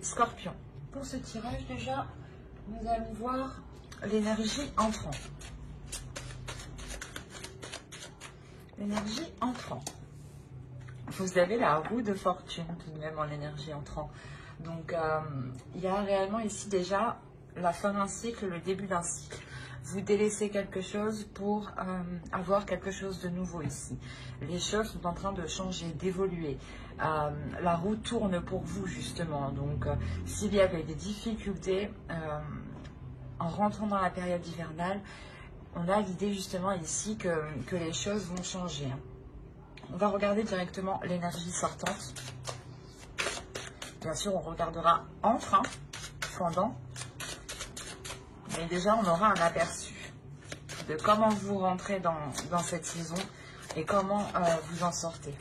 scorpions. Pour ce tirage, déjà, nous allons voir l'énergie entrant. L'énergie entrant. Vous avez la roue de fortune tout de même en énergie entrant. Donc, il y a réellement ici déjà la fin d'un cycle, le début d'un cycle. Vous délaissez quelque chose pour avoir quelque chose de nouveau ici. Les choses sont en train de changer, d'évoluer. La roue tourne pour vous justement. Donc, s'il y avait des difficultés en rentrant dans la période hivernale, on a l'idée justement ici que les choses vont changer. On va regarder directement l'énergie sortante. Bien sûr, on regardera entre, pendant. Mais déjà, on aura un aperçu de comment vous rentrez dans cette saison et comment vous en sortez.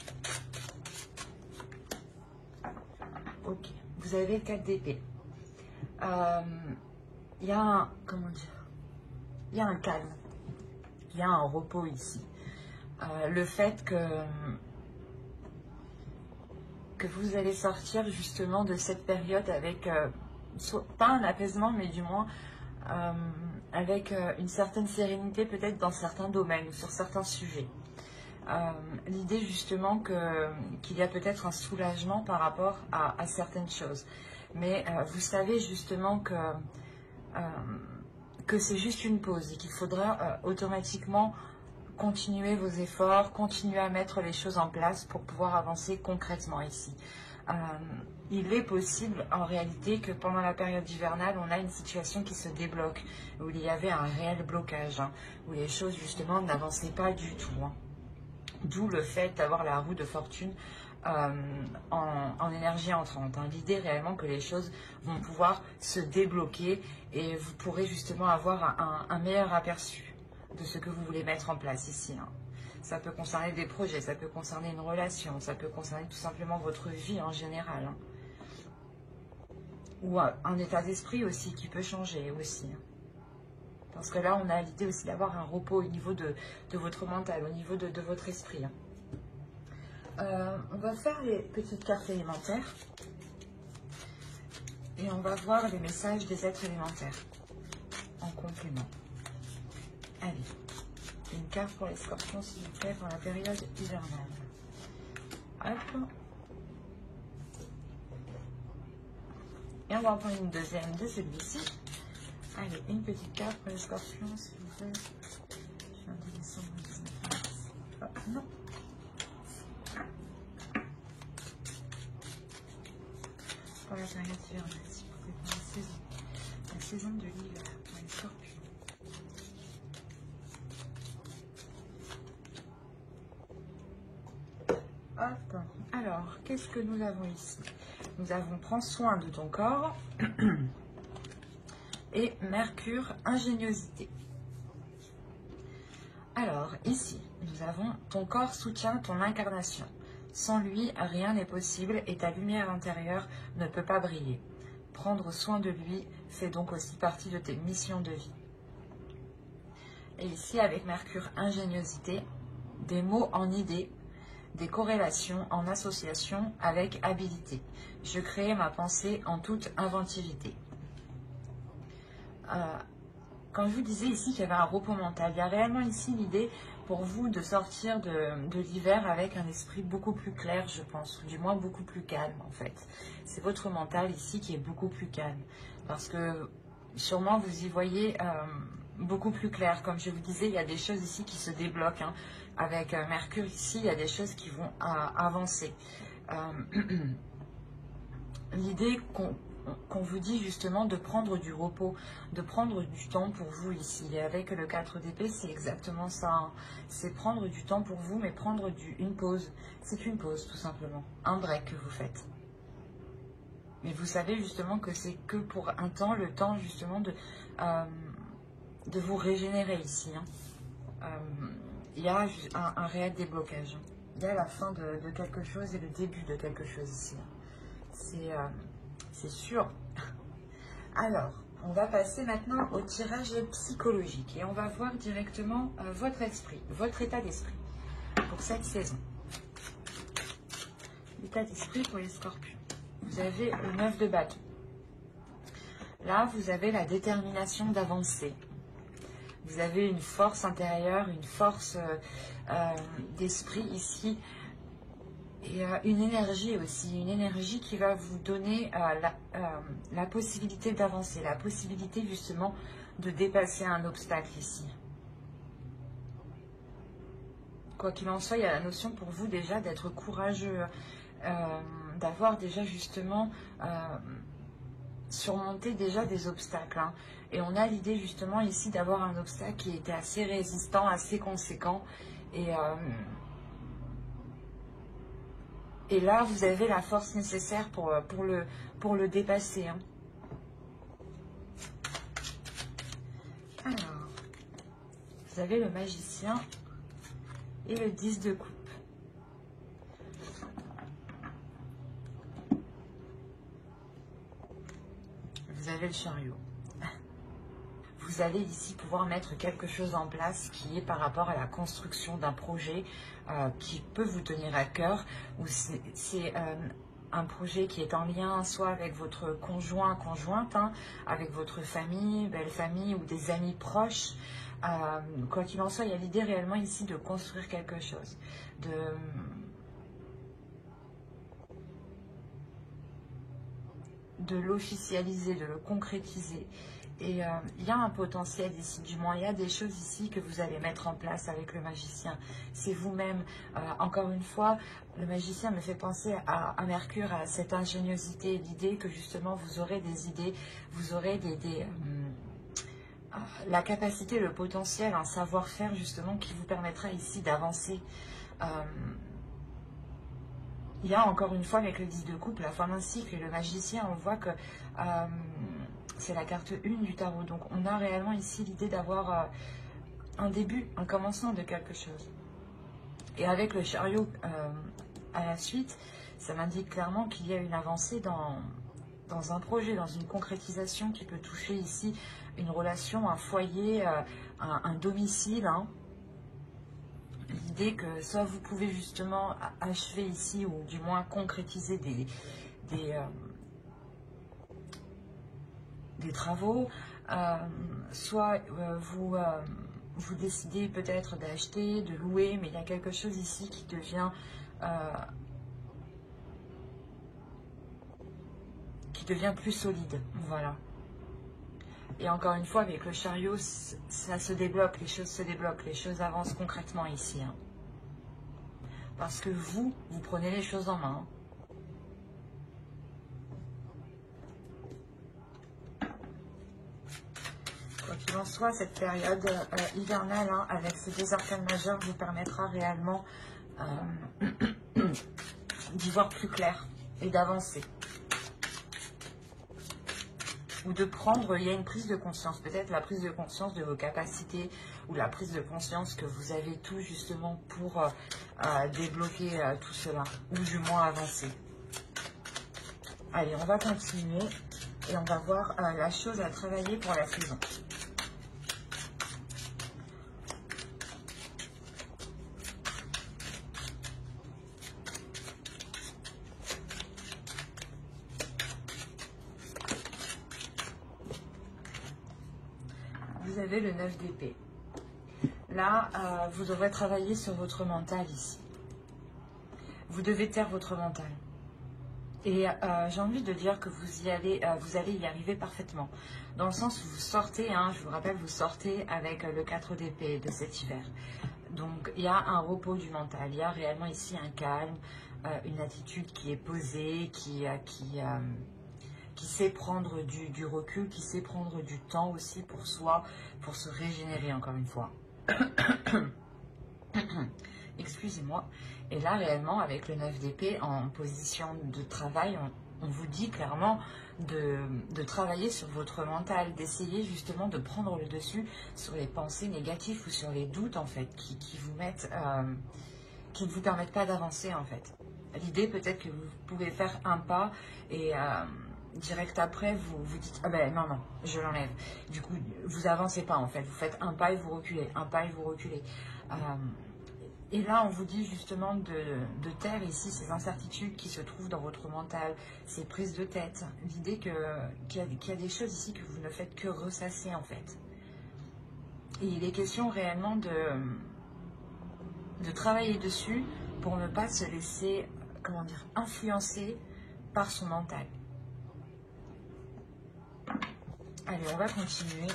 Ok, vous avez 4 d'épée. Il y a un, comment dire, il y a un calme, il y a un repos ici. Le fait que vous allez sortir justement de cette période avec, pas un apaisement, mais du moins avec une certaine sérénité peut-être dans certains domaines ou sur certains sujets. L'idée justement qu'il y a peut-être un soulagement par rapport à certaines choses. Mais vous savez justement que c'est juste une pause et qu'il faudra automatiquement continuer vos efforts, continuer à mettre les choses en place pour pouvoir avancer concrètement ici. Il est possible en réalité que pendant la période hivernale, on a une situation qui se débloque, où il y avait un réel blocage, où les choses justement n'avançaient pas du tout. D'où le fait d'avoir la roue de fortune en énergie entrante. L'idée réellement que les choses vont pouvoir se débloquer et vous pourrez justement avoir un meilleur aperçu de ce que vous voulez mettre en place ici. Ça peut concerner des projets, ça peut concerner une relation, ça peut concerner tout simplement votre vie en général. Ou un état d'esprit aussi qui peut changer aussi. Parce que là, on a l'idée aussi d'avoir un repos au niveau de votre mental, au niveau de votre esprit. On va faire les petites cartes élémentaires. Et on va voir les messages des êtres élémentaires en complément. Allez, une carte pour les scorpions, s'il vous plaît, pour la période hivernale. Hop. Et on va en prendre une deuxième de celui-ci. Allez, une petite carte pour les scorpions, s'il vous plaît. Je viens de descendre le 19 mars. Oh, non. Pour la période hivernale, s'il vous plaît, pour la saison de l'hiver, pour les scorpions. Hop. Alors, qu'est-ce que nous avons ici? Nous avons prends soin de ton corps et Mercure, ingéniosité. Alors, ici, nous avons ton corps soutient ton incarnation. Sans lui, rien n'est possible et ta lumière intérieure ne peut pas briller. Prendre soin de lui fait donc aussi partie de tes missions de vie. Et ici, avec Mercure, ingéniosité, des mots en idées, des corrélations en association avec habilité. Je crée ma pensée en toute inventivité. Quand je vous disais ici qu'il y avait un repos mental, il y a réellement ici l'idée pour vous de sortir de l'hiver avec un esprit beaucoup plus clair, je pense, ou du moins beaucoup plus calme en fait. C'est votre mental ici qui est beaucoup plus calme, parce que sûrement vous y voyez beaucoup plus clair. Comme je vous disais, il y a des choses ici qui se débloquent. Avec Mercure ici, il y a des choses qui vont avancer. L'idée qu'on vous dit justement de prendre du repos, de prendre du temps pour vous ici. Et avec le 4 d'épée, c'est exactement ça. C'est prendre du temps pour vous, mais prendre une pause. C'est une pause, tout simplement. Un break que vous faites. Mais vous savez justement que c'est que pour un temps, le temps justement de vous régénérer ici. Il y a un réel déblocage. Il y a la fin de quelque chose et le début de quelque chose ici. C'est sûr. Alors, on va passer maintenant au tirage psychologique et on va voir directement votre esprit, votre état d'esprit pour cette saison. L'état d'esprit pour les scorpions. Vous avez le 9 de bâton. Là, vous avez la détermination d'avancer. Vous avez une force intérieure, une force d'esprit ici. Et une énergie aussi, une énergie qui va vous donner la possibilité d'avancer, la possibilité justement de dépasser un obstacle ici. Quoi qu'il en soit, il y a la notion pour vous déjà d'être courageux, d'avoir déjà justement surmonté déjà des obstacles. Hein. Et on a l'idée justement ici d'avoir un obstacle qui était assez résistant, assez conséquent. Et là, vous avez la force nécessaire pour le dépasser. Hein. Alors, vous avez le magicien et le 10 de coupe. Vous avez le chariot. Vous allez ici pouvoir mettre quelque chose en place qui est par rapport à la construction d'un projet qui peut vous tenir à cœur, ou c'est un projet qui est en lien soit avec votre conjoint, conjointe, hein, avec votre famille, belle famille ou des amis proches. Quoi qu'il en soit, il y a l'idée réellement ici de construire quelque chose, de l'officialiser, de le concrétiser. Et il y a un potentiel ici, du moins il y a des choses ici que vous allez mettre en place avec le magicien. C'est vous-même. Encore une fois, le magicien me fait penser à Mercure, à cette ingéniosité, l'idée que justement vous aurez des idées, vous aurez la capacité, le potentiel, un savoir-faire justement qui vous permettra ici d'avancer. Il y a encore une fois avec le 10 de coupe, la fin d'un cycle et le magicien, on voit que c'est la carte 1 du tarot. Donc on a réellement ici l'idée d'avoir un début, un commencement de quelque chose. Et avec le chariot à la suite, ça m'indique clairement qu'il y a une avancée dans un projet, dans une concrétisation qui peut toucher ici une relation, un foyer, un domicile. Hein. L'idée que soit vous pouvez justement achever ici, ou du moins concrétiser des travaux, soit vous décidez peut-être d'acheter, de louer, mais il y a quelque chose ici qui devient plus solide, voilà. Et encore une fois, avec le chariot, ça se débloque, les choses se débloquent, les choses avancent concrètement ici. Hein. Parce que vous prenez les choses en main. Quoi qu'il en soit, cette période hivernale, hein, avec ces deux arcanes majeures, vous permettra réellement d'y voir plus clair et d'avancer. Ou de prendre, il y a une prise de conscience, peut-être la prise de conscience de vos capacités, ou la prise de conscience que vous avez tout justement pour débloquer tout cela, ou du moins avancer. Allez, on va continuer et on va voir la chose à travailler pour la saison. Vous avez le 9 d'épée. Là, vous devrez travailler sur votre mental ici. Vous devez taire votre mental. Et j'ai envie de dire que vous allez y arriver parfaitement. Dans le sens où vous sortez, hein, je vous rappelle, vous sortez avec le 4 d'épée de cet hiver. Donc, il y a un repos du mental. Il y a réellement ici un calme, une attitude qui est posée, qui sait prendre du recul, qui sait prendre du temps aussi pour soi, pour se régénérer encore une fois. Excusez-moi. Et là, réellement, avec le 9 d'épée en position de travail, on vous dit clairement de travailler sur votre mental, d'essayer justement de prendre le dessus sur les pensées négatives ou sur les doutes, en fait, qui vous mettent, qui ne vous permettent pas d'avancer, en fait. L'idée, peut-être que vous pouvez faire un pas et direct après, vous dites « Ah ben non, je l'enlève ». Du coup, vous avancez pas, en fait. Vous faites un pas et vous reculez, un pas et vous reculez. Et là, on vous dit justement de taire ici ces incertitudes qui se trouvent dans votre mental, ces prises de tête. L'idée qu'il y a des choses ici que vous ne faites que ressasser en fait. Et il est question réellement de travailler dessus pour ne pas se laisser, comment dire, influencer par son mental. Allez, on va continuer.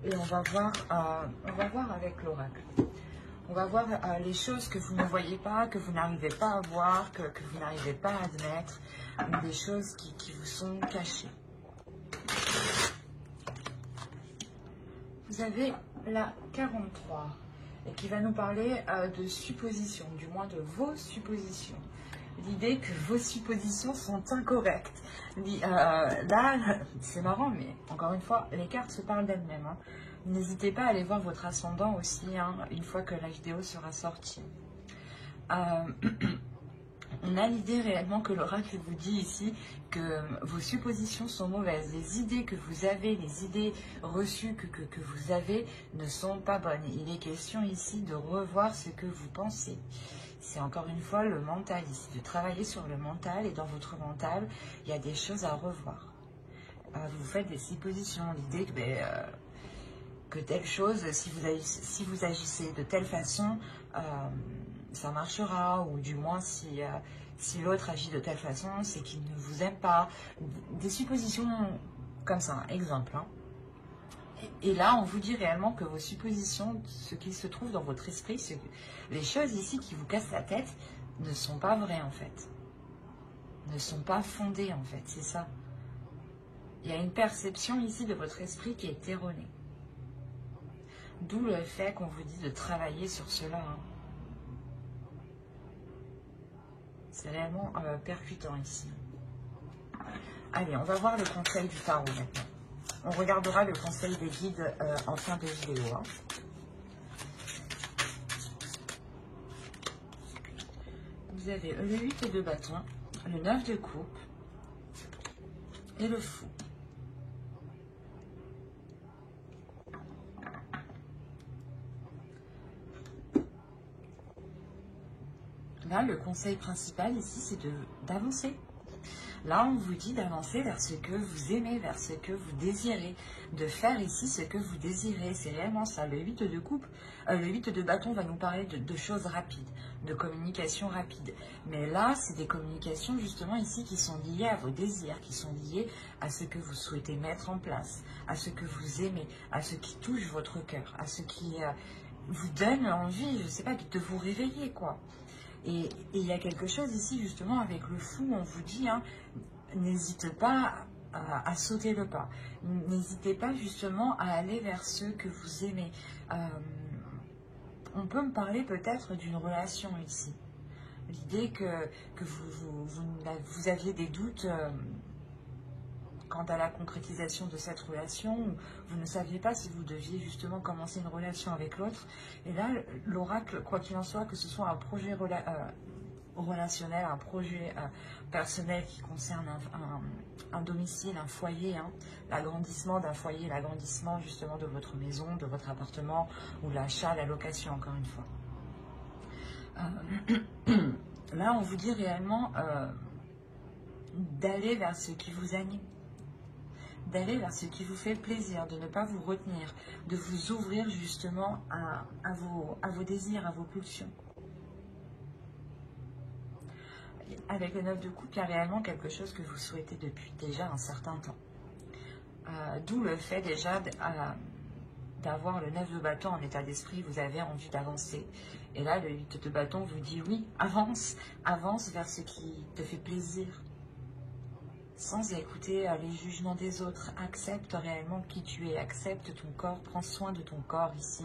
Et on va voir avec l'oracle. On va voir les choses que vous ne voyez pas, que vous n'arrivez pas à voir, que vous n'arrivez pas à admettre, des choses qui vous sont cachées. Vous avez la 43 et qui va nous parler de suppositions, du moins de vos suppositions. L'idée que vos suppositions sont incorrectes. Là, c'est marrant, mais encore une fois, les cartes se parlent d'elles-mêmes. Hein. N'hésitez pas à aller voir votre ascendant aussi, hein, une fois que la vidéo sera sortie. On a l'idée réellement que l'oracle vous dit ici que vos suppositions sont mauvaises. Les idées que vous avez, les idées reçues que vous avez ne sont pas bonnes. Il est question ici de revoir ce que vous pensez. C'est encore une fois le mental ici, de travailler sur le mental. Et dans votre mental, il y a des choses à revoir. Vous faites des suppositions, l'idée que telle chose, si vous agissez de telle façon, ça marchera, ou du moins si l'autre agit de telle façon, c'est qu'il ne vous aime pas. Des suppositions comme ça, exemple. Hein. Et là, on vous dit réellement que vos suppositions, ce qui se trouve dans votre esprit, les choses ici qui vous cassent la tête, ne sont pas vraies en fait. Ne sont pas fondées en fait, c'est ça. Il y a une perception ici de votre esprit qui est erronée. D'où le fait qu'on vous dit de travailler sur cela. Hein. C'est réellement percutant ici. Allez, on va voir le conseil du tarot maintenant. On regardera le conseil des guides en fin de vidéo. Hein. Vous avez le 8 de bâton, le 9 de coupe et le fou. Là, le conseil principal ici, c'est d'avancer. Là, on vous dit d'avancer vers ce que vous aimez, vers ce que vous désirez, de faire ici ce que vous désirez. C'est réellement ça. Le 8 de coupe, le 8 de bâton va nous parler de choses rapides, de communication rapide. Mais là, c'est des communications justement ici qui sont liées à vos désirs, qui sont liées à ce que vous souhaitez mettre en place, à ce que vous aimez, à ce qui touche votre cœur, à ce qui vous donne envie, je ne sais pas, de vous réveiller, quoi. Et il y a quelque chose ici, justement, avec le fou, on vous dit, hein, n'hésitez pas à sauter le pas. N'hésitez pas, justement, à aller vers ceux que vous aimez. On peut me parler peut-être d'une relation ici. L'idée que vous aviez des doutes quant à la concrétisation de cette relation, vous ne saviez pas si vous deviez justement commencer une relation avec l'autre. Et là, l'oracle, quoi qu'il en soit, que ce soit un projet relationnel, un projet personnel qui concerne un domicile, un foyer, hein, l'agrandissement d'un foyer, l'agrandissement justement de votre maison, de votre appartement, ou l'achat, la location, encore une fois. Là, on vous dit réellement d'aller vers ce qui vous anime, d'aller vers ce qui vous fait plaisir, de ne pas vous retenir, de vous ouvrir justement à vos désirs, à vos pulsions. Avec le 9 de coupe, il y a réellement quelque chose que vous souhaitez depuis déjà un certain temps. D'où le fait déjà d'avoir le 9 de bâton en état d'esprit, vous avez envie d'avancer. Et là, le 8 de bâton vous dit oui, avance vers ce qui te fait plaisir. Sans écouter les jugements des autres, accepte réellement qui tu es, accepte ton corps, prends soin de ton corps ici,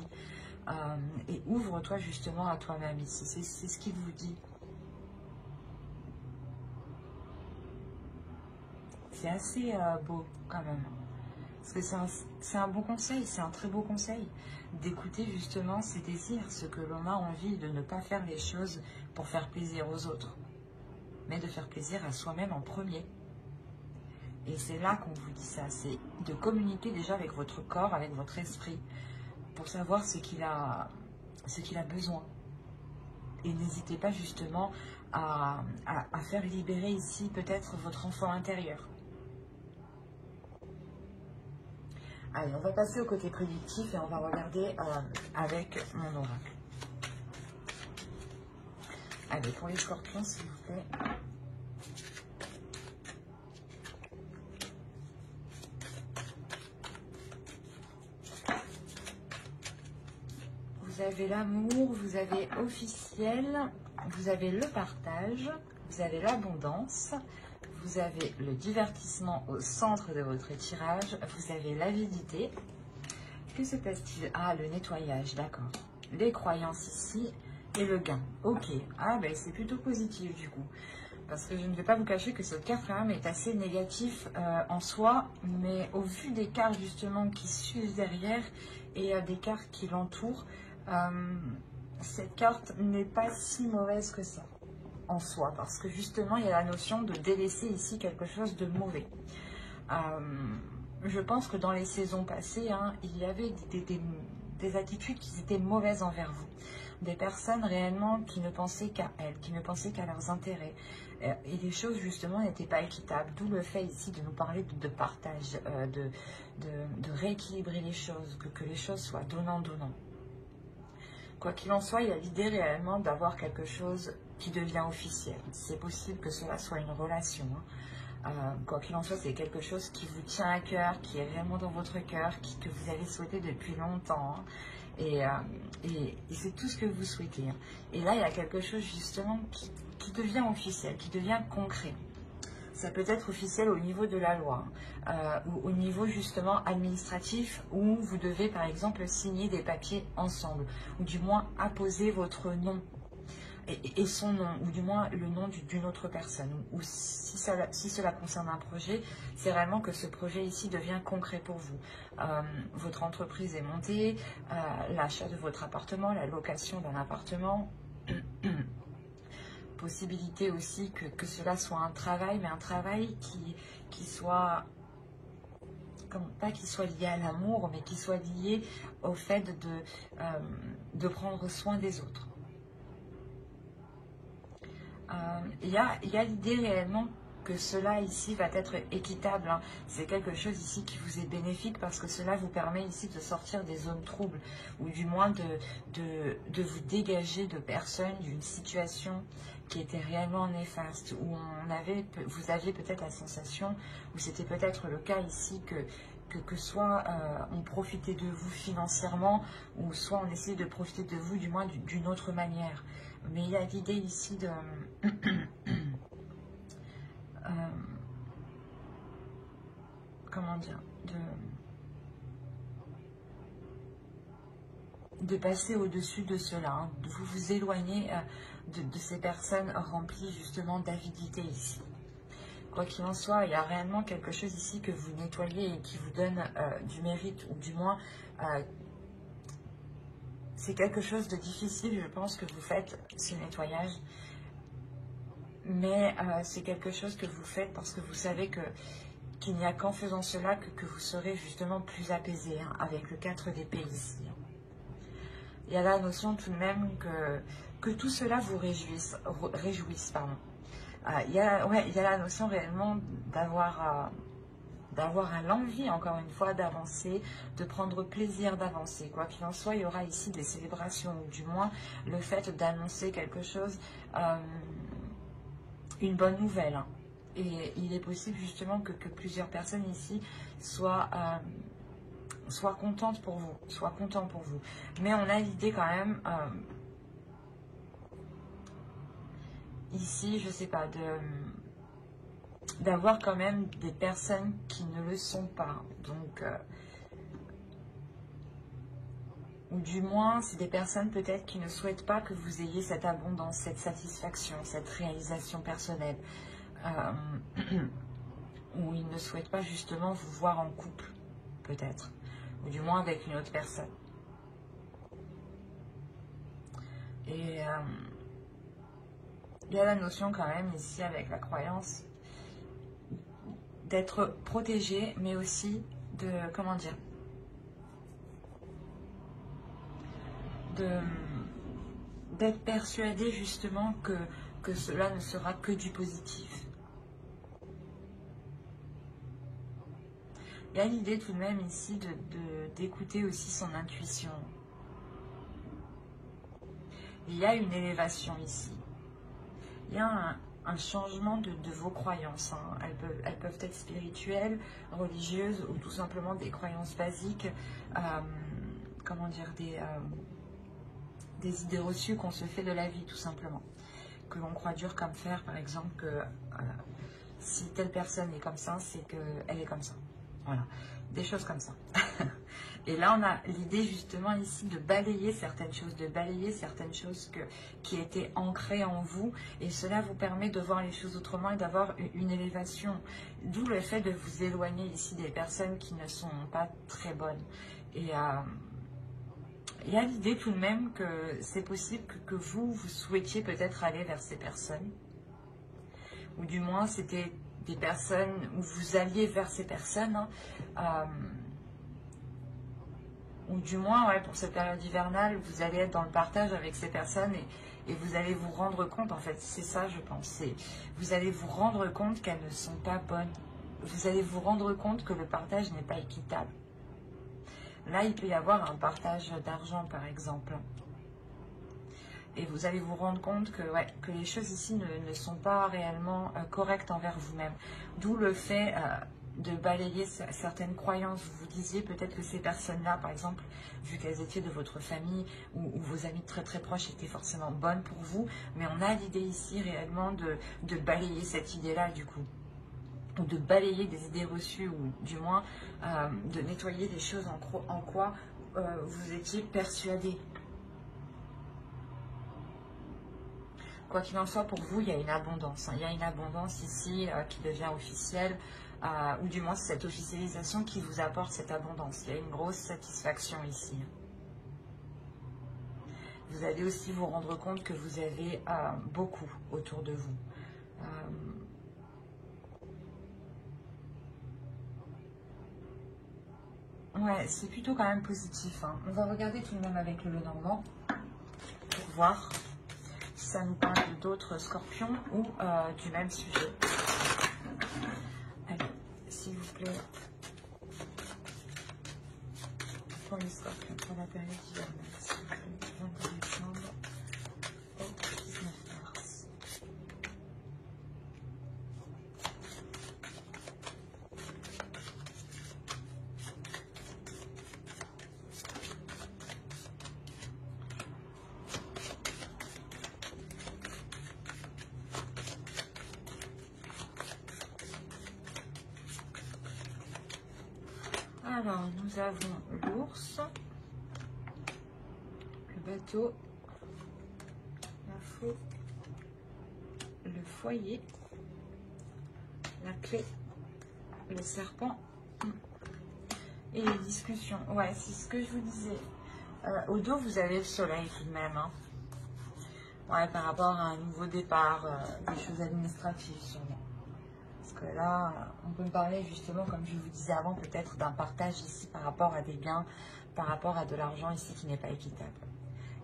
et ouvre-toi justement à toi-même ici, c'est ce qu'il vous dit. C'est assez beau quand même, parce que c'est un bon conseil, c'est un très beau conseil, d'écouter justement ses désirs, ce que l'on a envie, de ne pas faire les choses pour faire plaisir aux autres, mais de faire plaisir à soi-même en premier. Et c'est là qu'on vous dit ça, c'est de communiquer déjà avec votre corps, avec votre esprit, pour savoir ce qu'il a besoin. Et n'hésitez pas justement à faire libérer ici peut-être votre enfant intérieur. Allez, on va passer au côté prédictif et on va regarder avec mon oracle. Allez, pour les scorpions, s'il vous plaît. Vous avez l'amour, vous avez officiel, vous avez le partage, vous avez l'abondance, vous avez le divertissement au centre de votre tirage, vous avez l'avidité. Que se passe-t-il? Ah, le nettoyage, d'accord. Les croyances ici et le gain. Ok, ah ben c'est plutôt positif du coup. Parce que je ne vais pas vous cacher que cette carte quand même est assez négatif en soi, mais au vu des cartes justement qui suivent derrière et des cartes qui l'entourent, cette carte n'est pas si mauvaise que ça en soi, parce que justement il y a la notion de délaisser ici quelque chose de mauvais. Je pense que dans les saisons passées, il y avait des attitudes qui étaient mauvaises envers vous. Des personnes réellement qui ne pensaient qu'à elles, qui ne pensaient qu'à leurs intérêts. Et les choses justement n'étaient pas équitables. D'où le fait ici de nous parler de partage, de rééquilibrer les choses, que les choses soient donnant-donnant. Quoi qu'il en soit, il y a l'idée réellement d'avoir quelque chose qui devient officiel. C'est possible que cela soit une relation. Quoi qu'il en soit, c'est quelque chose qui vous tient à cœur, qui est vraiment dans votre cœur, que vous avez souhaité depuis longtemps. Et c'est tout ce que vous souhaitez. Et là, il y a quelque chose justement qui devient officiel, qui devient concret. Ça peut être officiel au niveau de la loi, ou au niveau justement administratif, où vous devez par exemple signer des papiers ensemble, ou du moins apposer votre nom et son nom, ou du moins le nom d'une autre personne. Ou si cela concerne un projet, c'est réellement que ce projet ici devient concret pour vous. Votre entreprise est montée, l'achat de votre appartement, la location d'un appartement. Possibilité aussi que cela soit un travail, mais un travail qui soit, pas qui soit lié à l'amour, mais qui soit lié au fait de prendre soin des autres. Il y a l'idée réellement que cela ici va être équitable. C'est quelque chose ici qui vous est bénéfique parce que cela vous permet ici de sortir des zones troubles ou du moins de vous dégager de personnes, d'une situation qui était réellement néfaste, où vous aviez peut-être la sensation, ou c'était peut-être le cas ici, que soit on profitait de vous financièrement, ou soit on essayait de profiter de vous du moins d'une autre manière. Mais il y a l'idée ici de... comment dire, de passer au-dessus de cela, de vous éloigner de ces personnes remplies justement d'avidité ici. Quoi qu'il en soit, il y a réellement quelque chose ici que vous nettoyez et qui vous donne du mérite, ou du moins, c'est quelque chose de difficile, je pense, que vous faites, ce nettoyage. Mais c'est quelque chose que vous faites parce que vous savez qu'il n'y a qu'en faisant cela que vous serez justement plus apaisé, avec le 4 d'épée ici. Il y a la notion tout de même que tout cela vous réjouisse, pardon. Il y a la notion réellement d'avoir l'envie, encore une fois, d'avancer, de prendre plaisir d'avancer. Quoi qu'il en soit, il y aura ici des célébrations, ou du moins le fait d'annoncer quelque chose, une bonne nouvelle. Et il est possible justement que plusieurs personnes ici soient contentes pour vous, soient contents pour vous. Mais on a l'idée quand même, ici, je sais pas, d'avoir quand même des personnes qui ne le sont pas. Donc, ou du moins, c'est des personnes peut-être qui ne souhaitent pas que vous ayez cette abondance, cette satisfaction, cette réalisation personnelle. Ou ils ne souhaitent pas justement vous voir en couple, peut-être. Ou du moins avec une autre personne. Et il y a la notion quand même ici avec la croyance d'être protégé, mais aussi de, comment dire, d'être persuadé justement que cela ne sera que du positif. Il y a l'idée tout de même ici d'écouter aussi son intuition. Il y a une élévation ici. Il y a un changement de vos croyances. Hein. Elles peuvent être spirituelles, religieuses ou tout simplement des croyances basiques. Comment dire, des idées reçues qu'on se fait de la vie tout simplement. Que l'on croit dur comme fer, par exemple, que si telle personne est comme ça, c'est qu'elle est comme ça. Voilà, des choses comme ça. Et là, on a l'idée justement ici de balayer certaines choses, qui étaient ancrées en vous. Et cela vous permet de voir les choses autrement et d'avoir une élévation. D'où le fait de vous éloigner ici des personnes qui ne sont pas très bonnes. Et il y a l'idée tout de même que c'est possible que vous souhaitiez peut-être aller vers ces personnes. Ou du moins, c'était des personnes où vous alliez vers ces personnes. Hein, ou du moins, ouais, pour cette période hivernale, vous allez être dans le partage avec ces personnes et vous allez vous rendre compte, en fait, c'est ça je pense, vous allez vous rendre compte qu'elles ne sont pas bonnes. Vous allez vous rendre compte que le partage n'est pas équitable. Là, il peut y avoir un partage d'argent, par exemple. Et vous allez vous rendre compte que, ouais, que les choses ici ne sont pas réellement correctes envers vous-même. D'où le fait de balayer certaines croyances. Vous vous disiez peut-être que ces personnes-là, par exemple, vu qu'elles étaient de votre famille ou vos amis très très proches étaient forcément bonnes pour vous, mais on a l'idée ici réellement de balayer cette idée-là du coup. Ou de balayer des idées reçues, ou du moins de nettoyer des choses en quoi vous étiez persuadé. Quoi qu'il en soit, pour vous, il y a une abondance. Hein. Il y a une abondance ici qui devient officielle, ou du moins c'est cette officialisation qui vous apporte cette abondance. Il y a une grosse satisfaction ici. Vous allez aussi vous rendre compte que vous avez beaucoup autour de vous. Ouais, c'est plutôt quand même positif. Hein. On va regarder tout de même avec le Lenormand pour voir si ça nous parle d'autres scorpions ou du même sujet. Allez, s'il vous plaît, pour les scorpions, pour la période hivernale, s'il vous plaît, 22 décembre au 19 mars. Alors, nous avons l'ours, le bateau, la faux, le foyer, la clé, le serpent et les discussions. Ouais, c'est ce que je vous disais. Au dos, vous avez le soleil tout de même. Hein. Ouais, par rapport à un nouveau départ, des choses administratives sûrement. Parce que là, on peut me parler justement, comme je vous disais avant, peut-être d'un partage ici par rapport à des gains, par rapport à de l'argent ici qui n'est pas équitable.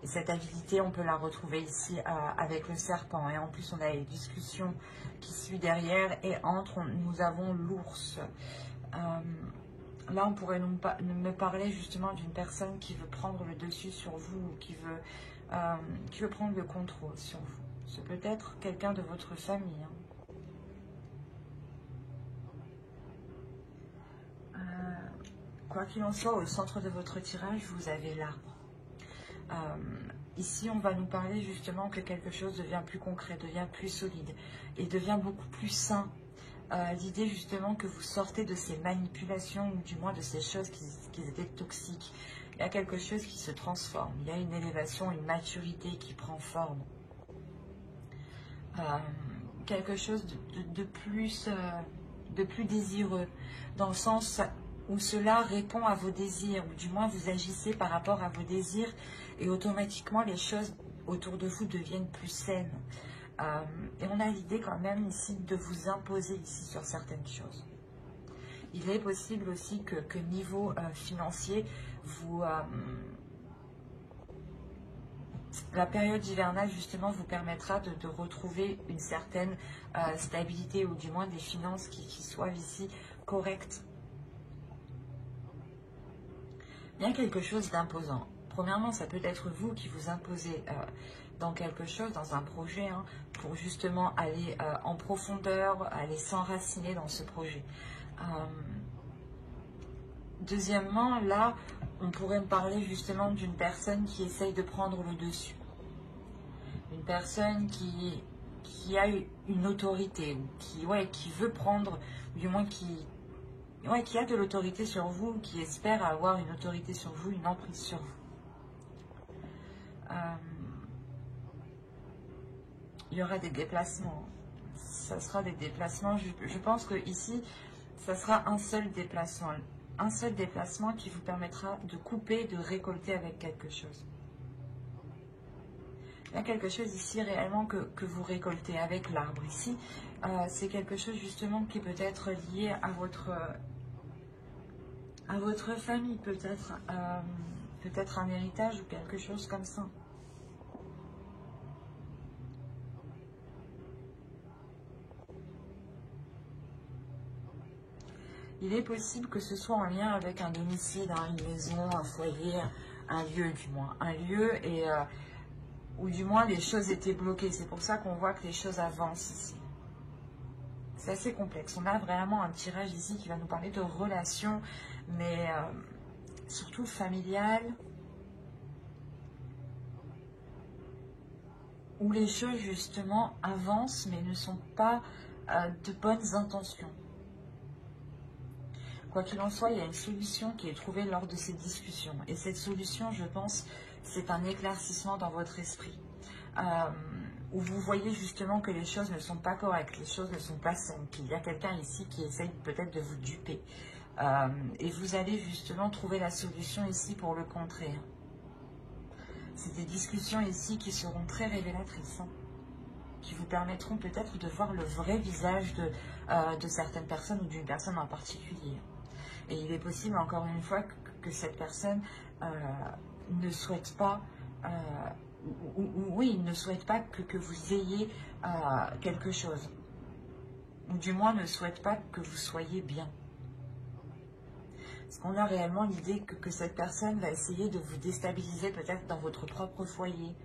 Et cette habilité, on peut la retrouver ici avec le serpent. Et en plus, on a les discussions qui suivent derrière. Et entre, nous avons l'ours. Là, on pourrait me parler justement d'une personne qui veut prendre le dessus sur vous, ou qui veut prendre le contrôle sur vous. C'est peut-être quelqu'un de votre famille. Hein. Quoi qu'il en soit, au centre de votre tirage, vous avez l'arbre. Ici, on va nous parler justement que quelque chose devient plus concret, devient plus solide et devient beaucoup plus sain. L'idée justement que vous sortez de ces manipulations ou du moins de ces choses qui étaient toxiques. Il y a quelque chose qui se transforme. Il y a une élévation, une maturité qui prend forme. Quelque chose de plus désireux, dans le sens où cela répond à vos désirs, ou du moins vous agissez par rapport à vos désirs, et automatiquement les choses autour de vous deviennent plus saines. Et on a l'idée quand même ici de vous imposer ici sur certaines choses. Il est possible aussi que niveau financier, la période hivernale justement vous permettra de retrouver une certaine stabilité, ou du moins des finances qui soient ici correctes. Il y a quelque chose d'imposant. Premièrement, ça peut être vous qui vous imposez dans quelque chose, dans un projet, hein, pour justement aller en profondeur, aller s'enraciner dans ce projet. Deuxièmement, là, on pourrait me parler justement d'une personne qui essaye de prendre le dessus. Une personne qui a une autorité, qui veut prendre, du moins qui a de l'autorité sur vous, qui espère avoir une autorité sur vous, une emprise sur vous. Il y aura des déplacements. Ça sera des déplacements. Je pense que ici, ça sera un seul déplacement. Un seul déplacement qui vous permettra de couper, de récolter avec quelque chose. Il y a quelque chose ici réellement que vous récoltez avec l'arbre. Ici, c'est quelque chose justement qui peut être lié à votre famille, peut-être un héritage ou quelque chose comme ça. Il est possible que ce soit en lien avec un domicile, une maison, un foyer, un lieu du moins. Un lieu où du moins les choses étaient bloquées. C'est pour ça qu'on voit que les choses avancent ici. C'est assez complexe. On a vraiment un tirage ici qui va nous parler de relations, mais surtout familiales, où les choses justement avancent mais ne sont pas de bonnes intentions. Quoi qu'il en soit, il y a une solution qui est trouvée lors de ces discussions. Et cette solution, je pense, c'est un éclaircissement dans votre esprit. Où vous voyez justement que les choses ne sont pas correctes, les choses ne sont pas saines, qu'il y a quelqu'un ici qui essaye peut-être de vous duper. Et vous allez justement trouver la solution ici pour le contrer. C'est des discussions ici qui seront très révélatrices, hein, qui vous permettront peut-être de voir le vrai visage de certaines personnes ou d'une personne en particulier. Et il est possible, encore une fois, que cette personne ne souhaite pas, ne souhaite pas que vous ayez quelque chose. Ou du moins ne souhaite pas que vous soyez bien. Parce qu'on a réellement l'idée que cette personne va essayer de vous déstabiliser peut-être dans votre propre foyer.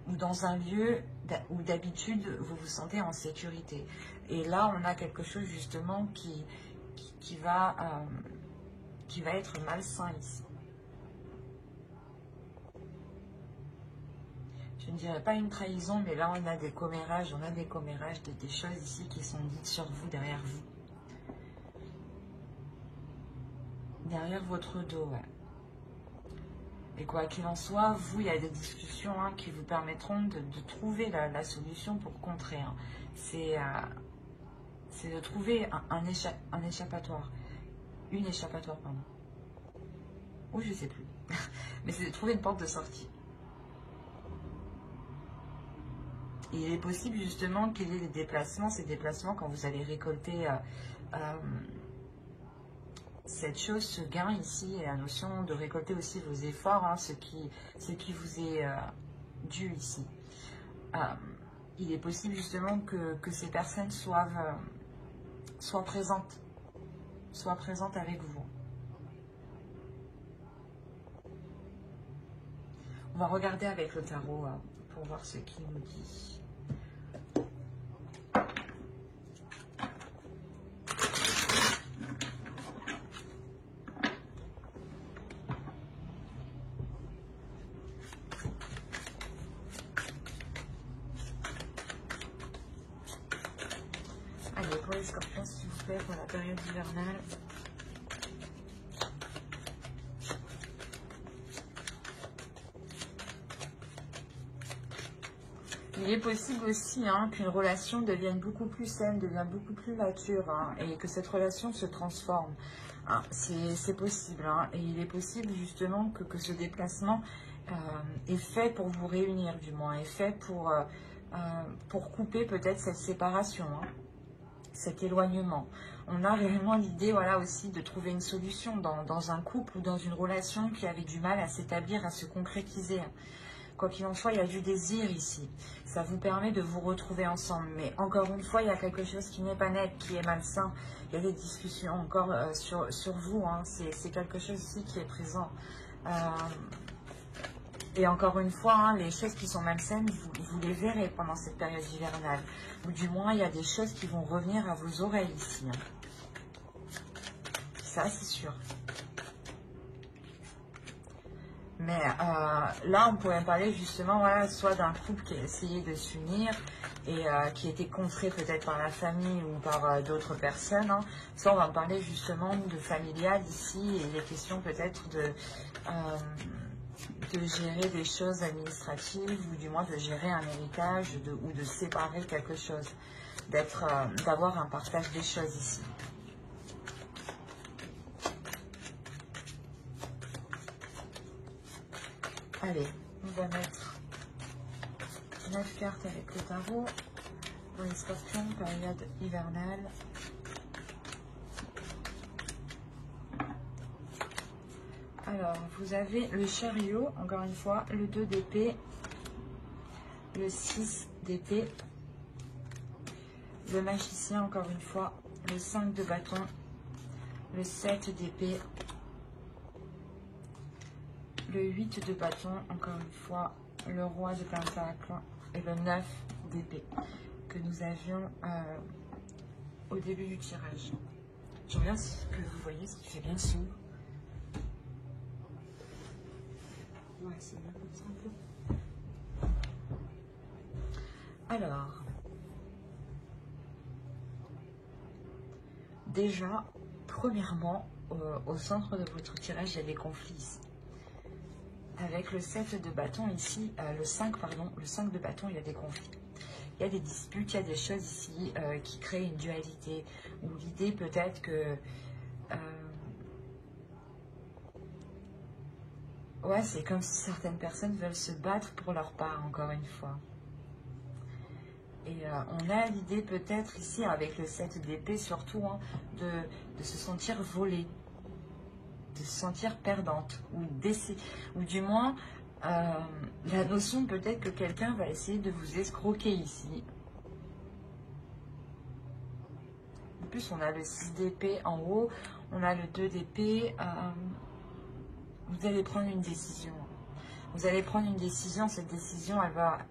Ou dans un lieu où d'habitude vous vous sentez en sécurité. Et là, on a quelque chose justement qui va être malsain ici. Je ne dirais pas une trahison, mais là on a des commérages, des choses ici qui sont dites sur vous, derrière vous. Derrière votre dos, ouais. Et quoi qu'il en soit, vous, il y a des discussions qui vous permettront de trouver la solution pour contrer. C'est de trouver un échappatoire. Une échappatoire, pardon. Ou je sais plus. Mais c'est de trouver une porte de sortie. Et il est possible justement qu'il y ait des déplacements. Ces déplacements, quand vous allez récolter cette chose, ce gain ici, et la notion de récolter aussi vos efforts, ce qui vous est dû ici. Il est possible justement que ces personnes soient présentes avec vous. On va regarder avec le tarot pour voir ce qu'il nous dit. Allez, pour les scorpions, s'il vous plaît, pour la période hivernale. Il est possible aussi qu'une relation devienne beaucoup plus saine, devienne beaucoup plus mature, et que cette relation se transforme. C'est possible, et il est possible justement que ce déplacement est fait pour vous réunir, du moins, est fait pour couper peut-être cette séparation. cet éloignement. On a réellement l'idée, voilà, aussi de trouver une solution dans un couple ou dans une relation qui avait du mal à s'établir, à se concrétiser. Quoi qu'il en soit, il y a du désir ici. Ça vous permet de vous retrouver ensemble. Mais encore une fois, il y a quelque chose qui n'est pas net, qui est malsain. Il y a des discussions encore sur vous. Hein. C'est quelque chose ici qui est présent. Et encore une fois, hein, les choses qui sont malsaines, vous les verrez pendant cette période hivernale. Ou du moins, il y a des choses qui vont revenir à vos oreilles ici. Hein. Ça, c'est sûr. Mais là, on pourrait parler justement, voilà, soit d'un couple qui a essayé de s'unir et qui était contré peut-être par la famille ou par d'autres personnes. Hein. Ça, on va parler justement de familial ici et les questions peut-être de gérer des choses administratives ou du moins de gérer un héritage ou de séparer quelque chose, d'avoir un partage des choses ici. Allez, on va mettre 9 cartes avec le tarot pour les scorpions, période hivernale. Alors, vous avez le chariot, encore une fois, le 2 d'épée, le 6 d'épée, le magicien, encore une fois, le 5 de bâton, le 7 d'épée, le 8 de bâton, encore une fois, le roi de pentacle et le 9 d'épée que nous avions au début du tirage. Je regarde si vous voyez ce qui fait bien sous. Ouais, c'est bien comme ça un peu. Alors, déjà, premièrement, au centre de votre tirage, il y a des conflits ici. Avec le 7 de bâton ici, le 5 de bâton, il y a des conflits. Il y a des disputes, il y a des choses ici qui créent une dualité. Ou l'idée peut-être que... ouais, c'est comme si certaines personnes veulent se battre pour leur part, encore une fois. Et on a l'idée peut-être ici, avec le 7 d'épée surtout, hein, de se sentir volée, de se sentir perdante, ou du moins la notion peut-être que quelqu'un va essayer de vous escroquer ici. En plus, on a le 6 d'épée en haut, on a le 2 d'épée. Vous allez prendre une décision. Vous allez prendre une décision, cette décision,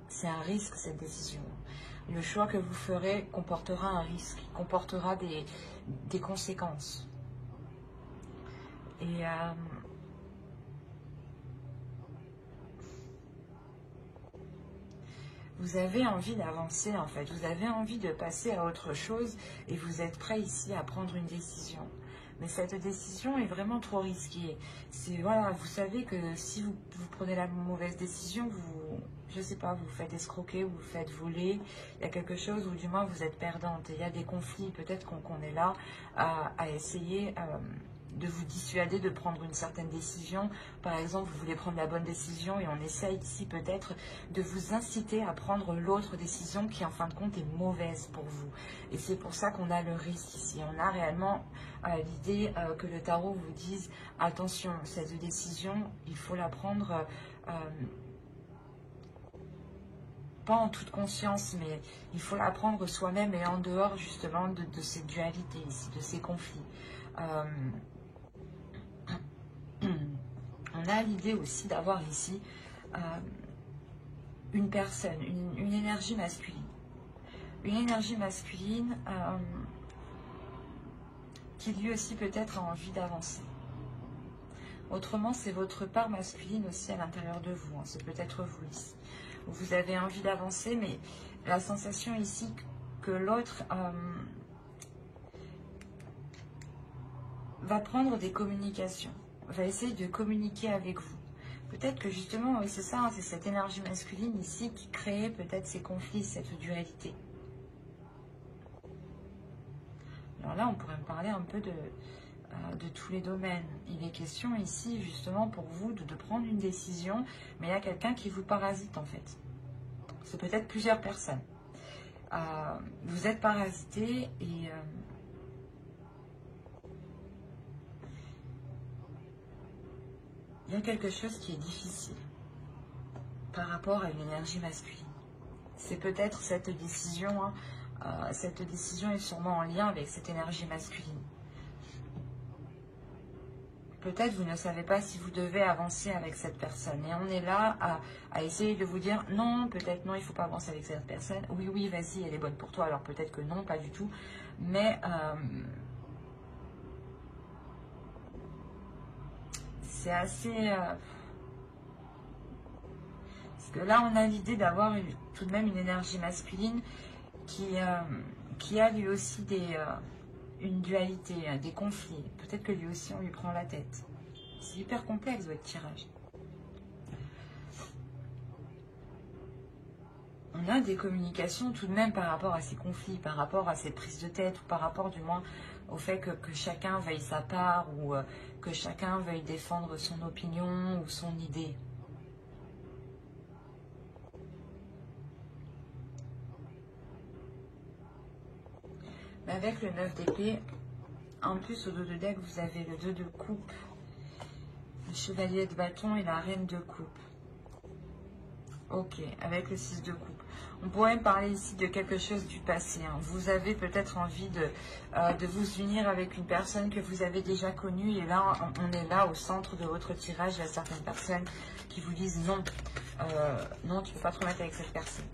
c'est un risque, cette décision. Le choix que vous ferez comportera un risque, comportera des conséquences. Et vous avez envie d'avancer en fait, vous avez envie de passer à autre chose et vous êtes prêt ici à prendre une décision. Mais cette décision est vraiment trop risquée. Voilà, vous savez que si vous prenez la mauvaise décision, je sais pas, vous faites escroquer, vous faites voler, il y a quelque chose où du moins vous êtes perdante. Et il y a des conflits, peut-être qu'on est là à essayer de vous dissuader de prendre une certaine décision. Par exemple, vous voulez prendre la bonne décision et on essaye ici peut-être de vous inciter à prendre l'autre décision qui en fin de compte est mauvaise pour vous. Et c'est pour ça qu'on a le risque ici. On a réellement l'idée que le tarot vous dise attention, cette décision, il faut la prendre pas en toute conscience, mais il faut la prendre soi-même et en dehors justement de ces dualités ici, de ces conflits. On a l'idée aussi d'avoir ici une personne, une énergie masculine. Une énergie masculine qui lui aussi peut-être a envie d'avancer. Autrement, c'est votre part masculine aussi à l'intérieur de vous. Hein. C'est peut-être vous ici. Vous avez envie d'avancer, mais la sensation ici que l'autre va prendre des communications, va essayer de communiquer avec vous. Peut-être que justement, oui, c'est ça, hein, c'est cette énergie masculine ici qui crée peut-être ces conflits, cette dualité. Alors là, on pourrait me parler un peu de tous les domaines. Il est question ici, justement, pour vous, de prendre une décision, mais il y a quelqu'un qui vous parasite, en fait. C'est peut-être plusieurs personnes. Vous êtes parasité et il y a quelque chose qui est difficile par rapport à une énergie masculine. C'est peut-être cette décision, hein, cette décision est sûrement en lien avec cette énergie masculine. Peut-être vous ne savez pas si vous devez avancer avec cette personne. Et on est là à essayer de vous dire non, peut-être non, il ne faut pas avancer avec cette personne. Oui, oui, vas-y, elle est bonne pour toi. Alors peut-être que non, pas du tout. Mais c'est assez... parce que là, on a l'idée d'avoir tout de même une énergie masculine qui a lui aussi une dualité, des conflits. Peut-être que lui aussi, on lui prend la tête. C'est hyper complexe, votre tirage. On a des communications tout de même par rapport à ces conflits, par rapport à ces prises de tête, ou par rapport du moins au fait que chacun veuille sa part, ou que chacun veuille défendre son opinion ou son idée. Mais avec le 9 d'épée, en plus au dos de deck, vous avez le 2 de coupe, le chevalier de bâton et la reine de coupe. Ok, avec le 6 de coupe. On pourrait parler ici de quelque chose du passé. Hein. Vous avez peut-être envie de vous unir avec une personne que vous avez déjà connue. Et là, on est là au centre de votre tirage. Il y a certaines personnes qui vous disent non, non, tu ne peux pas te remettre avec cette personne.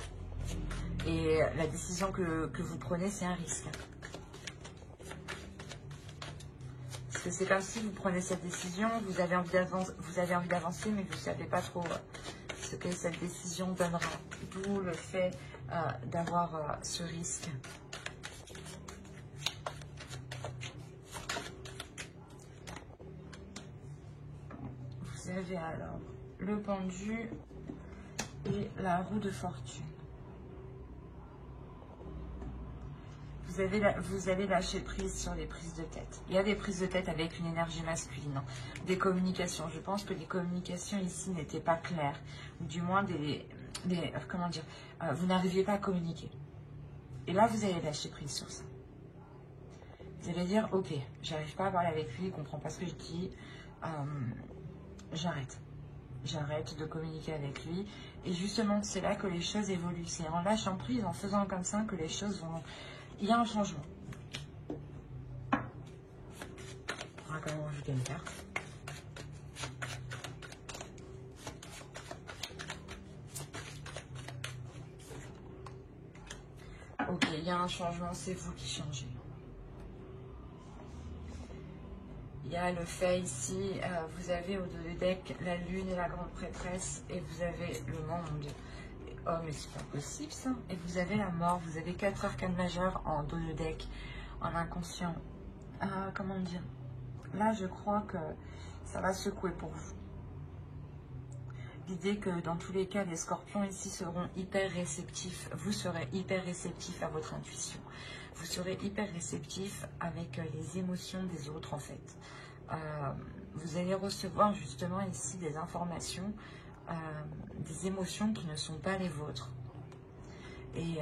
Et la décision que vous prenez, c'est un risque. Parce que c'est comme si vous prenez cette décision, vous avez envie d'avancer, mais vous ne savez pas trop ce que cette décision donnera. D'où le fait d'avoir ce risque. Vous avez alors le pendu et la roue de fortune. Vous allez lâcher prise sur les prises de tête. Il y a des prises de tête avec une énergie masculine, hein. Des communications. Je pense que les communications ici n'étaient pas claires. Ou du moins comment dire, vous n'arriviez pas à communiquer. Et là, vous allez lâcher prise sur ça. Vous allez dire, ok, j'arrive pas à parler avec lui, il ne comprend pas ce que je dis. J'arrête. J'arrête de communiquer avec lui. Et justement, c'est là que les choses évoluent. C'est en lâchant prise, en faisant comme ça, que les choses vont... Il y a un changement. On va quand même rajouter une carte. Ok, il y a un changement, c'est vous qui changez. Il y a le fait ici, vous avez au dos du deck la lune et la grande prêtresse, et vous avez le monde. Oh, mais c'est pas possible ça. Et vous avez la mort, vous avez 4 arcanes majeures en dos de deck, en inconscient. Comment dire? Là, je crois que ça va secouer pour vous. L'idée que dans tous les cas, les scorpions ici seront hyper réceptifs. Vous serez hyper réceptif à votre intuition. Vous serez hyper réceptif avec les émotions des autres en fait. Vous allez recevoir justement ici des informations, des émotions qui ne sont pas les vôtres. Et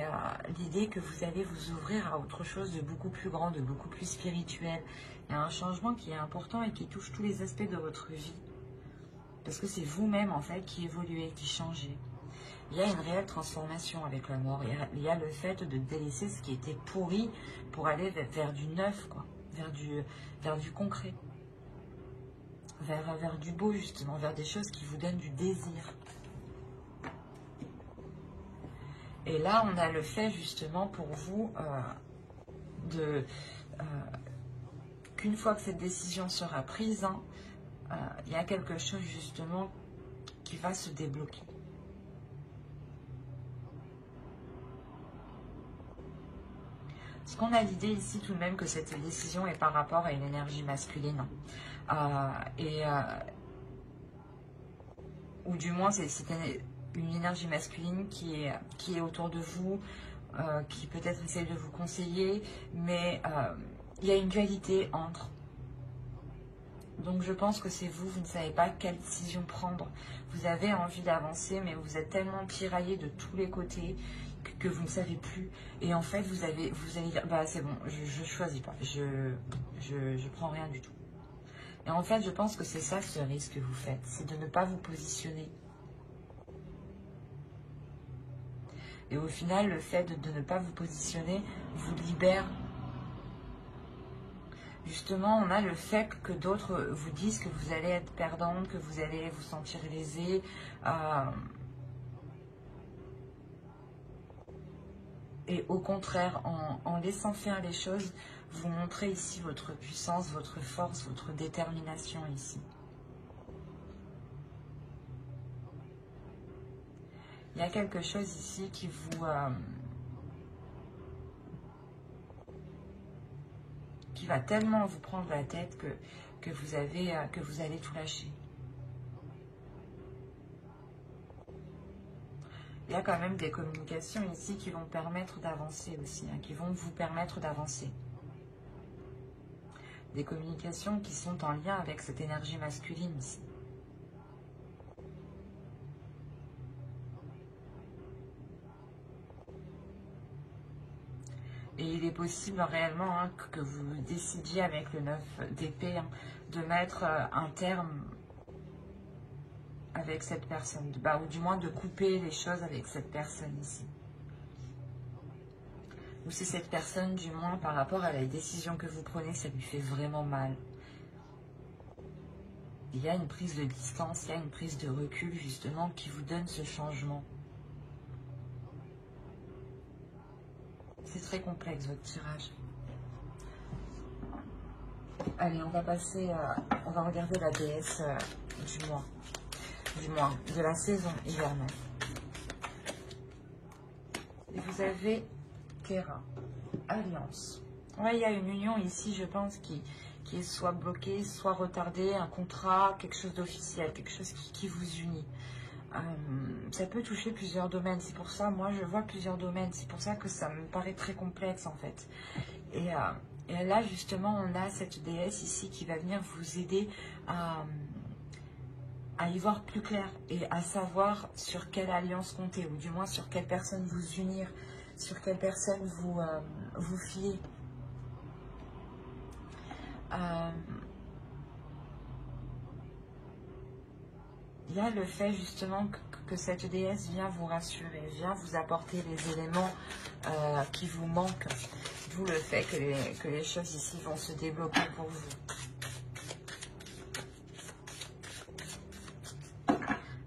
l'idée que vous allez vous ouvrir à autre chose de beaucoup plus grand, de beaucoup plus spirituel. Il y a un changement qui est important et qui touche tous les aspects de votre vie. Parce que c'est vous-même en fait qui évoluez, qui changez. Il y a une réelle transformation avec la mort. Il y a le fait de délaisser ce qui était pourri pour aller vers du neuf, quoi. Vers du concret. Vers du beau justement, vers des choses qui vous donnent du désir. Et là, on a le fait justement pour vous qu'une fois que cette décision sera prise, hein, il y a quelque chose justement qui va se débloquer. Parce qu'on a l'idée ici tout de même que cette décision est par rapport à une énergie masculine. Ou du moins c'est une énergie masculine qui est autour de vous, qui peut-être essaie de vous conseiller, mais il y a une dualité entre. Donc je pense que c'est vous ne savez pas quelle décision prendre. Vous avez envie d'avancer, mais vous êtes tellement tiraillé de tous les côtés que vous ne savez plus. Et en fait, vous allez dire, bah c'est bon, je choisis pas, je prends rien du tout. Et en fait, je pense que c'est ça ce risque que vous faites, c'est de ne pas vous positionner. Et au final, le fait de ne pas vous positionner vous libère. Justement, on a le fait que d'autres vous disent que vous allez être perdante, que vous allez vous sentir lésée. Et au contraire, en laissant faire les choses, vous montrez ici votre puissance, votre force, votre détermination ici. Il y a quelque chose ici qui vous... qui va tellement vous prendre la tête que vous allez tout lâcher. Il y a quand même des communications ici qui vont permettre d'avancer aussi, hein, qui vont vous permettre d'avancer. Des communications qui sont en lien avec cette énergie masculine ici. Et il est possible réellement hein, que vous décidiez avec le 9 d'épée hein, de mettre un terme avec cette personne, ou du moins de couper les choses avec cette personne ici. Ou si cette personne, du moins par rapport à la décision que vous prenez, ça lui fait vraiment mal. Il y a une prise de distance, il y a une prise de recul justement qui vous donne ce changement. C'est très complexe votre tirage. Allez, on va passer, on va regarder la déesse du mois, de la saison hivernale. Et vous avez Terra, Alliance. Ouais, il y a une union ici, je pense, qui est soit bloquée, soit retardée, un contrat, quelque chose d'officiel, quelque chose qui vous unit. Ça peut toucher plusieurs domaines, c'est pour ça, moi je vois plusieurs domaines, c'est pour ça que ça me paraît très complexe en fait. Et là justement on a cette déesse ici qui va venir vous aider à y voir plus clair et à savoir sur quelle alliance compter, ou du moins sur quelle personne vous unir, sur quelle personne vous fier. Il y a le fait justement que cette déesse vient vous rassurer, vient vous apporter les éléments qui vous manquent, d'où le fait que les choses ici vont se débloquer pour vous.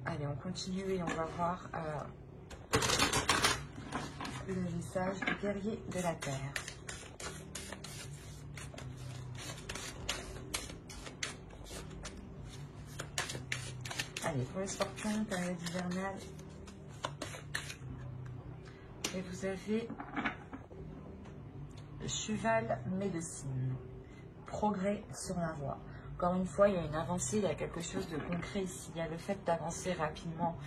Allez, on continue et on va voir le message du guerrier de la terre. Allez, pour les scorpions, période hivernale. Et vous avez cheval médecine. Progrès sur la voie. Encore une fois, il y a une avancée, il y a quelque chose de concret ici. Il y a le fait d'avancer rapidement,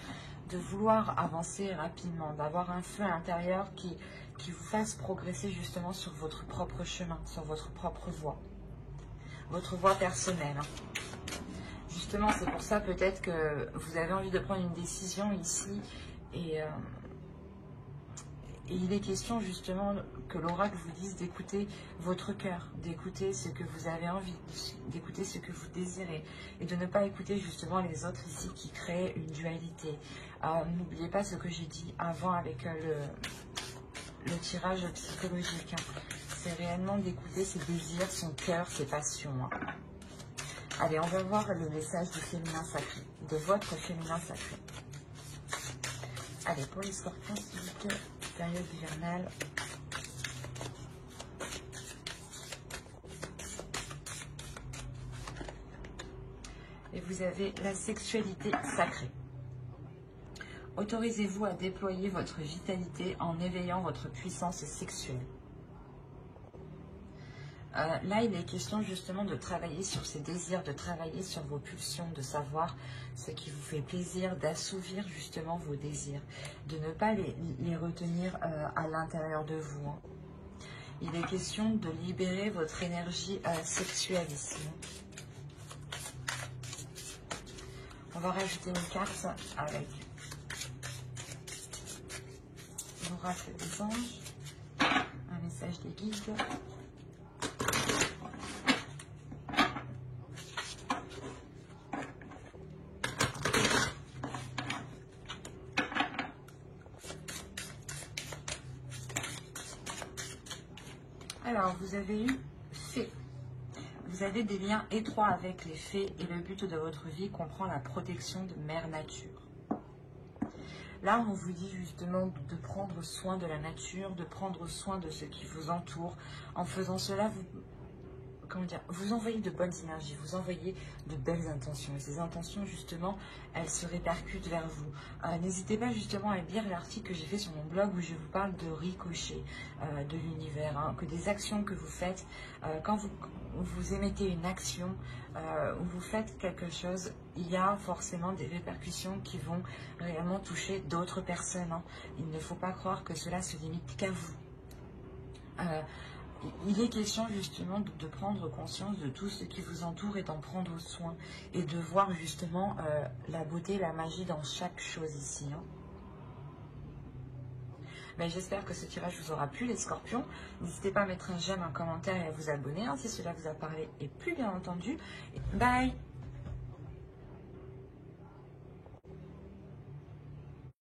de vouloir avancer rapidement, d'avoir un feu intérieur qui vous fasse progresser justement sur votre propre chemin, sur votre propre voie. Votre voie personnelle. Justement, c'est pour ça peut-être que vous avez envie de prendre une décision ici et il est question justement que l'oracle vous dise d'écouter votre cœur, d'écouter ce que vous avez envie, d'écouter ce que vous désirez et de ne pas écouter justement les autres ici qui créent une dualité. N'oubliez pas ce que j'ai dit avant avec le tirage psychologique. Hein. C'est réellement d'écouter ses désirs, son cœur, ses passions. Hein. Allez, on va voir le message du féminin sacré, de votre féminin sacré. Allez, pour les scorpions, s'il vous plaît, période hivernale. Et vous avez la sexualité sacrée. Autorisez-vous à déployer votre vitalité en éveillant votre puissance sexuelle. Là, il est question justement de travailler sur ces désirs, de travailler sur vos pulsions, de savoir ce qui vous fait plaisir, d'assouvir justement vos désirs, de ne pas les retenir à l'intérieur de vous. Hein. Il est question de libérer votre énergie sexuelle ici. On va rajouter une carte avec oracle des anges, un message des guides. Alors, vous avez eu fée. Vous avez des liens étroits avec les fées et le but de votre vie comprend la protection de Mère Nature. Là, on vous dit justement de prendre soin de la nature, de prendre soin de ce qui vous entoure. En faisant cela, vous envoyez de bonnes énergies, vous envoyez de belles intentions. Et ces intentions, justement, elles se répercutent vers vous. N'hésitez pas justement à lire l'article que j'ai fait sur mon blog où je vous parle de ricochet de l'univers, hein, que des actions que vous faites, quand vous émettez une action, ou vous faites quelque chose, il y a forcément des répercussions qui vont réellement toucher d'autres personnes. Hein. Il ne faut pas croire que cela se limite qu'à vous. Il est question justement de prendre conscience de tout ce qui vous entoure et d'en prendre soin et de voir justement la beauté, la magie dans chaque chose ici. Hein. Ben, j'espère que ce tirage vous aura plu les scorpions. N'hésitez pas à mettre un j'aime, un commentaire et à vous abonner hein, si cela vous a parlé et plus bien entendu. Bye!